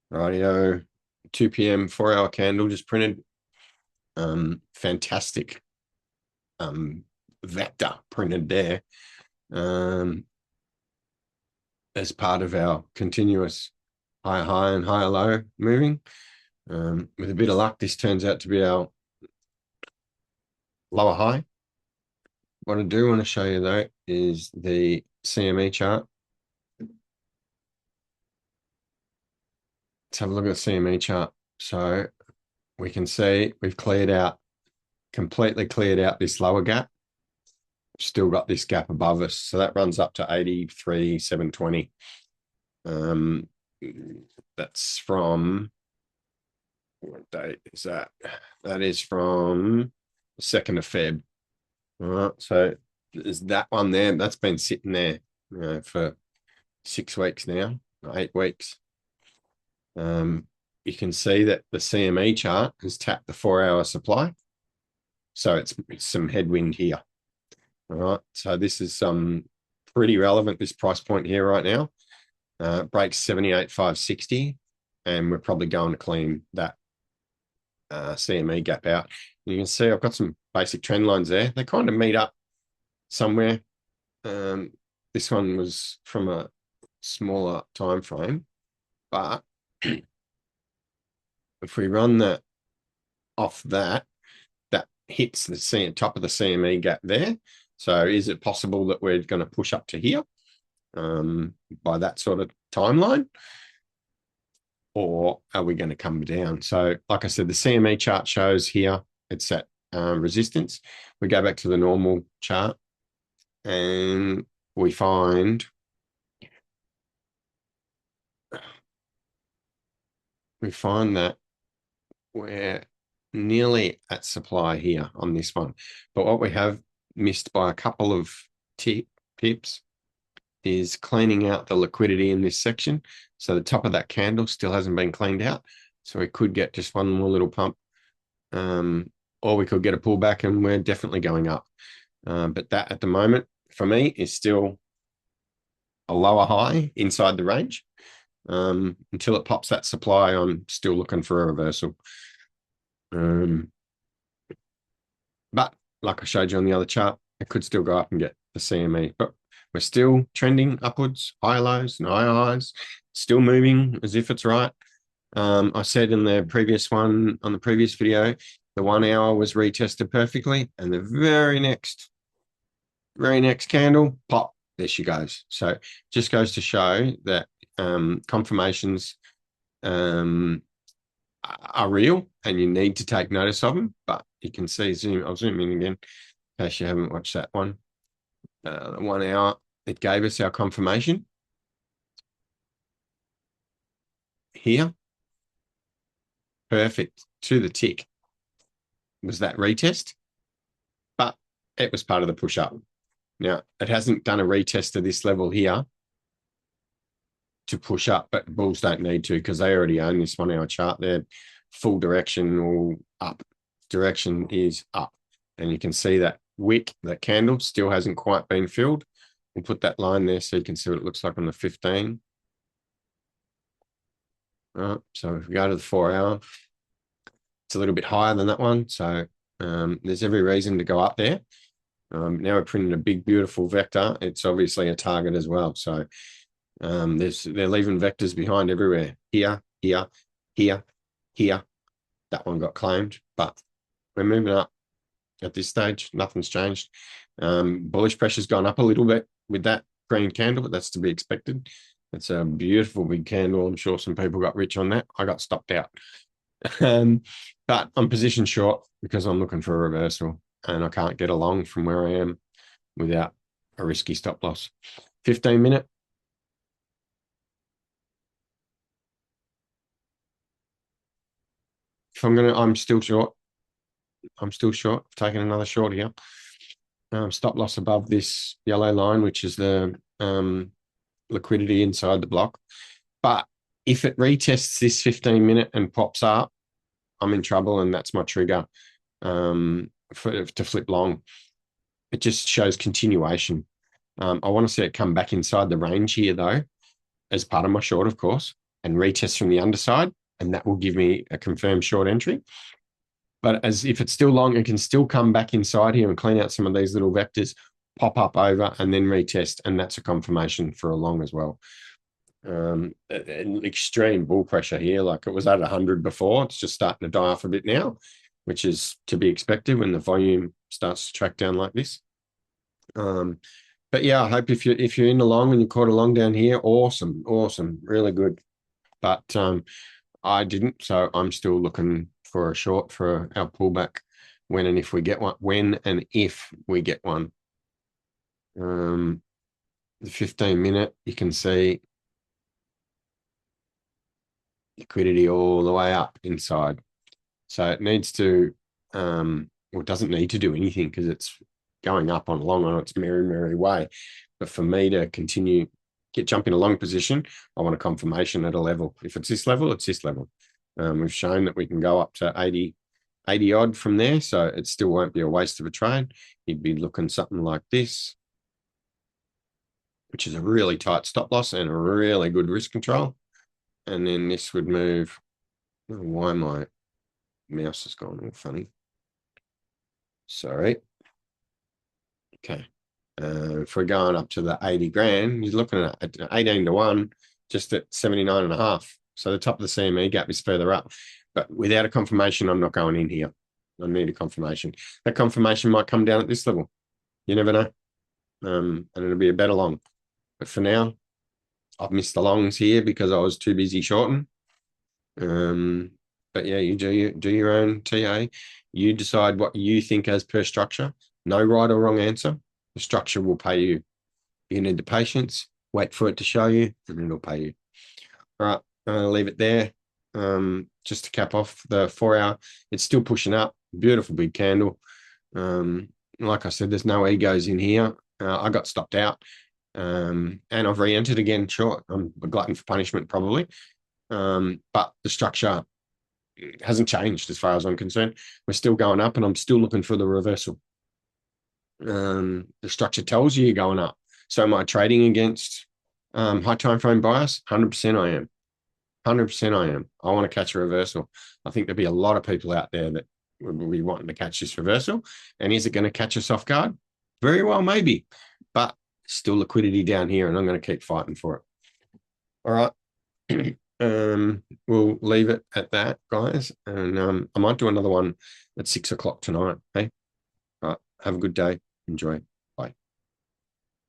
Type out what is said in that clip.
Radio, 2 p.m. 4-hour candle just printed. Fantastic vector printed there as part of our continuous high and higher low moving. With a bit of luck, this turns out to be our lower high. What I do want to show you though is the CME chart. Let's have a look at the CME chart. So we can see we've completely cleared out this lower gap. Still got this gap above us. So that runs up to 83,720. That's from, what date is that? That is from the 2nd of Feb. All right, so there's that one there. That's been sitting there for 6 weeks now, 8 weeks. You can see that the CME chart has tapped the 4-hour supply. So it's some headwind here. All right, so this is pretty relevant, this price point here right now. Breaks 78,560, and we're probably going to clean that CME gap out. You can see I've got some basic trend lines there. They kind of meet up somewhere. This one was from a smaller time frame, but if we run that off that hits the top of the CME gap there. So is it possible that we're going to push up to here by that sort of timeline? Or are we going to come down? So like I said, the CME chart shows here it's at resistance. We go back to the normal chart and we find that we're nearly at supply here on this one. But what we have missed by a couple of pips is cleaning out the liquidity in this section. So the top of that candle still hasn't been cleaned out. So we could get just one more little pump, or we could get a pullback and we're definitely going up. But that at the moment, for me, is still a lower high inside the range. Until it pops that supply, I'm still looking for a reversal. But like I showed you on the other chart, it could still go up and get the CME. But we're still trending upwards, high lows and higher highs, still moving as if it's right. I said in the previous one, on the previous video, the 1 hour was retested perfectly, and the very next candle, pop, there she goes. So just goes to show that confirmations are real and you need to take notice of them. But you can see, I'll zoom in again in case you haven't watched that one. 1 hour, it gave us our confirmation here. Perfect, to the tick. Was that retest? But it was part of the push up. Now, it hasn't done a retest to this level here to push up, but bulls don't need to because they already own this 1 hour chart. Their full direction or up direction is up. And you can see that wick, that candle still hasn't quite been filled. We'll put that line there so you can see what it looks like on the 15. So if we go to the 4 hour, it's a little bit higher than that one. So there's every reason to go up there. Now we're printing a big, beautiful vector. It's obviously a target as well. So they're leaving vectors behind everywhere. Here, here, here, here. That one got claimed, but we're moving up at this stage. Nothing's changed. Bullish pressure's gone up a little bit with that green candle, but that's to be expected. It's a beautiful big candle. I'm sure some people got rich on that. I got stopped out. But I'm positioned short because I'm looking for a reversal and I can't get along from where I am without a risky stop loss. 15-minute. If I'm still short. I'm still short. I've taken another short here. Stop loss above this yellow line, which is the liquidity inside the block. But if it retests this 15-minute and pops up, I'm in trouble, and that's my trigger to flip long. It just shows continuation. I want to see it come back inside the range here, though, as part of my short, of course, and retest from the underside, and that will give me a confirmed short entry. But as if it's still long, it can still come back inside here and clean out some of these little vectors, pop up over, and then retest, and that's a confirmation for a long as well. An extreme bull pressure here, like it was at 100 before. It's just starting to die off a bit now, which is to be expected when the volume starts to track down like this. But yeah, I hope if you're in the long and you caught a long down here, awesome, really good. But I didn't, so I'm still looking for a short for our pullback when and if we get one. The 15-minute, you can see liquidity all the way up inside. So it needs to, well, it doesn't need to do anything because it's going up on long on its merry way. But for me to continue, jump in a long position, I want a confirmation at a level. If it's this level, it's this level. We've shown that we can go up to 80 odd from there, so it still won't be a waste of a trade. You'd be looking something like this, which is a really tight stop loss and a really good risk control. And then this would move. Oh, why my mouse has gone all funny? Sorry. Okay. If we're going up to the 80 grand, you're looking at 18 to 1, just at 79.5. So the top of the CME gap is further up. But without a confirmation, I'm not going in here. I need a confirmation. That confirmation might come down at this level. You never know. And it'll be a better long. But for now, I've missed the longs here because I was too busy shorting. But yeah, you do your own TA. You decide what you think as per structure. No right or wrong answer. The structure will pay you. You need the patience. Wait for it to show you, and it'll pay you. All right, I'll leave it there. Just to cap off the 4 hour, it's still pushing up. Beautiful big candle. Like I said, there's no egos in here. I got stopped out. And I've re-entered again short. I'm a glutton for punishment probably. But the structure hasn't changed as far as I'm concerned. We're still going up and I'm still looking for the reversal. The structure tells you you're going up. So am I trading against high time frame bias? 100% I am. 100% I am. I want to catch a reversal. I think there'll be a lot of people out there that will be wanting to catch this reversal. And is it going to catch us off guard? Very well, maybe. But still liquidity down here, and I'm going to keep fighting for it. All right. We'll leave it at that, guys. And I might do another one at 6 o'clock tonight. Hey, all right. Have a good day. Enjoy.